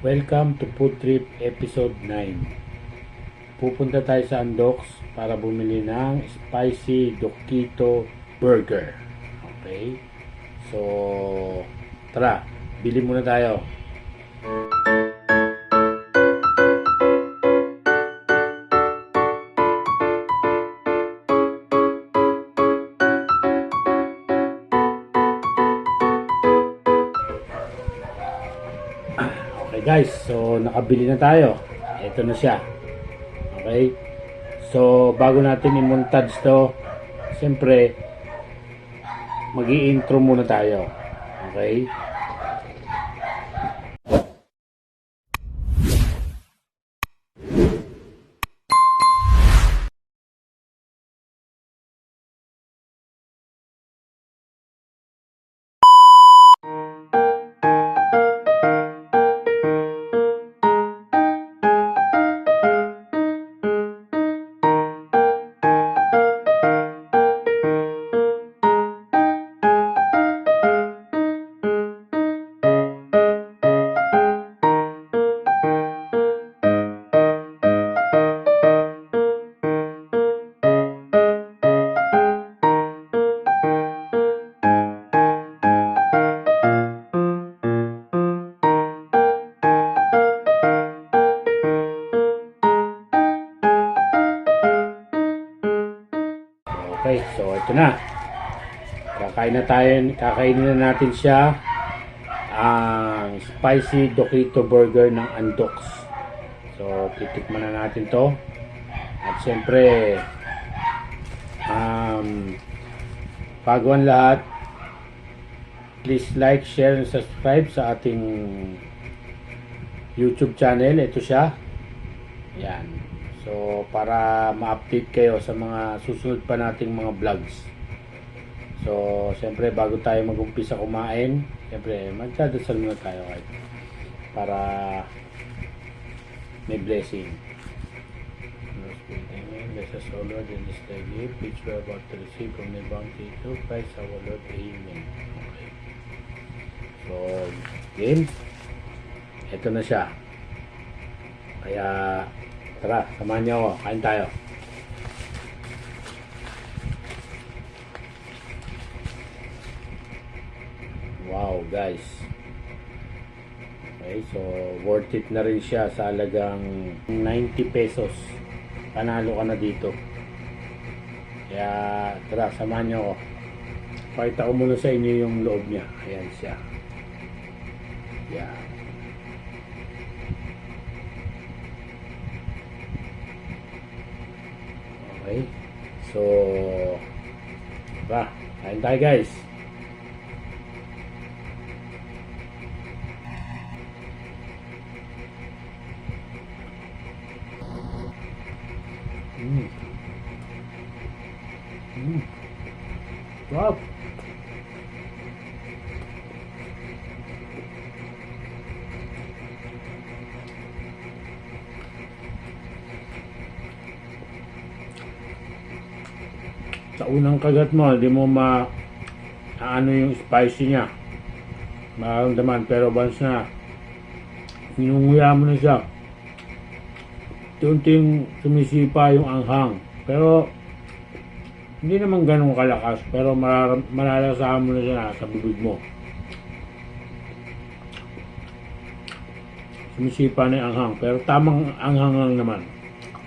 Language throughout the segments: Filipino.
Welcome to Food Trip Episode 9. Pupunta tayo sa Andox para bumili ng Spicy Dokito Burger. Okay? So, tara, bili muna tayo. Okay guys, so nakabili na tayo. Ito na siya. Okay? So, bago natin i-montage to, siyempre, mag-i-intro muna tayo. Okay? Okay, so ito na. Kakainin na natin siya ang Spicy Dokito Burger ng Andox. So, titikman na natin to. At siyempre, bago ang lahat, please like, share, and subscribe sa ating YouTube channel. Ito siya. Yan. So, para ma-update kayo sa mga susunod pa nating mga vlogs. So, siyempre, bago tayo mag-umpisa kumain, siyempre, magdadasal muna tayo kahit para may blessing. Bless us, O Lord, in this day gift, which we are about to receive from the bounty through Christ our Lord. Amen. Okay. So, again, ito na siya. Kaya, tara, samahan niyo ako. Kain tayo. Wow, guys. Okay, so worth it na rin siya sa halagang 90 pesos. Panalo ka na dito. Kaya, tara, samahan niyo ako. Pakita ko muna sa inyo yung loob niya. Ayan siya. Yan. Okay. So, ba, kain tayo guys. Wow. Sa unang kagat mo, hindi mo ano yung spicy niya. Mararamdaman, pero once na inunguya mo na siya, unting sumisipa yung anghang. Pero hindi naman ganun kalakas, pero malalasahan mo na siya sa bibig mo. Sumisipa na yung anghang, pero tamang anghang lang naman.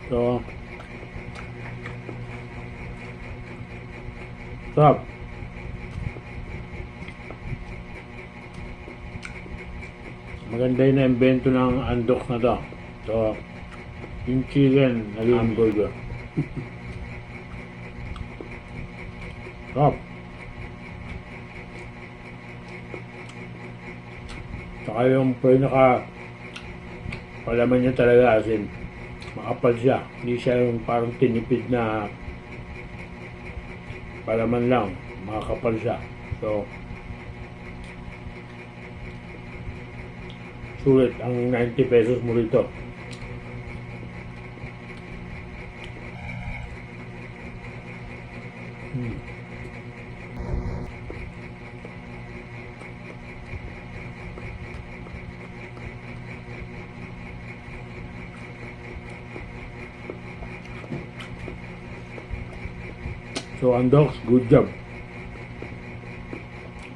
So, sarap. Maganda yung na-invento ng Andox na to. So, yung chicken na hamburger. Sarap. Saka yung palaman niya talaga, as in makapal siya. Hindi siya yung parang tinipid na palaman lang, makakapal siya. So, sulit ang 90 pesos mo rito. So, Andox, good job.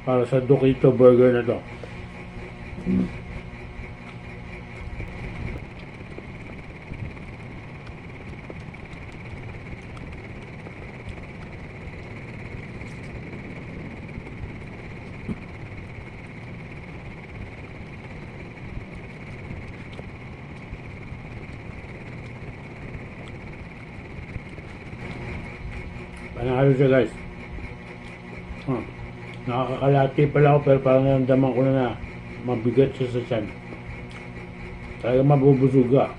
Para sa Dokito Burger na to. Panalo siya, guys. Nakakakalati pala ako pero parang naramdaman ko na mabigat siya sa tiyan. Talaga mabubusog ka.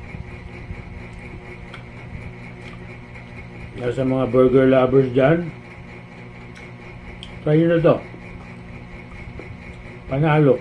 Kaya sa mga burger lovers dyan, try nyo na to. Panalo.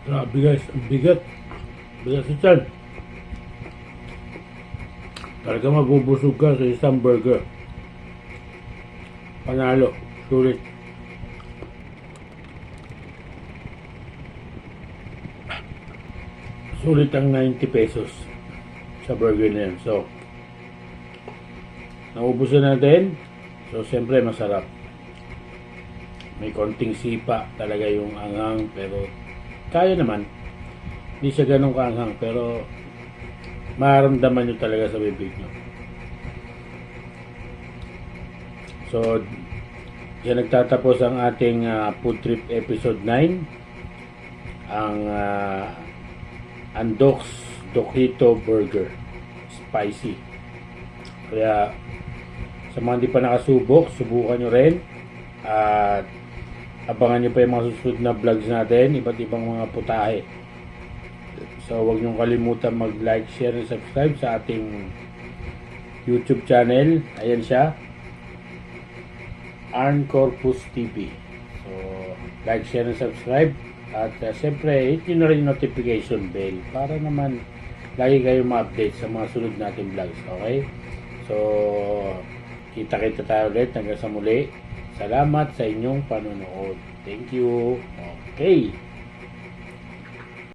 Grabe guys, ang bigat. Bigat sa tiyan. Talaga mabubusog ka sa isang burger. Panalo. Sulit. Sulit ang 90 pesos sa burger na yan. So, naubusan natin. So, siyempre masarap. May konting sipa talaga yung anghang, pero kaya naman. Hindi siya ganun kaanghang, pero maramdaman nyo talaga sa bibig nyo. So, yan nagtatapos ang ating food trip episode 9. Ang Andox Dokito Burger Spicy. Kaya sa mga hindi pa nakasubok, subukan nyo rin. At abangan nyo pa yung mga susunod na vlogs natin, iba't ibang mga putahe. So huwag nyo kalimutan mag-like, share, and subscribe sa ating YouTube channel. Ayan siya, Arn Corpus TV. So like, share, and subscribe. At siyempre hit nyo na rin yung notification bell para naman lagi kayo ma-update sa mga sunod natin vlogs. Okay? So kita-kita tayo ulit hanggang sa muli. Salamat sa inyong panonood. Thank you. Okay.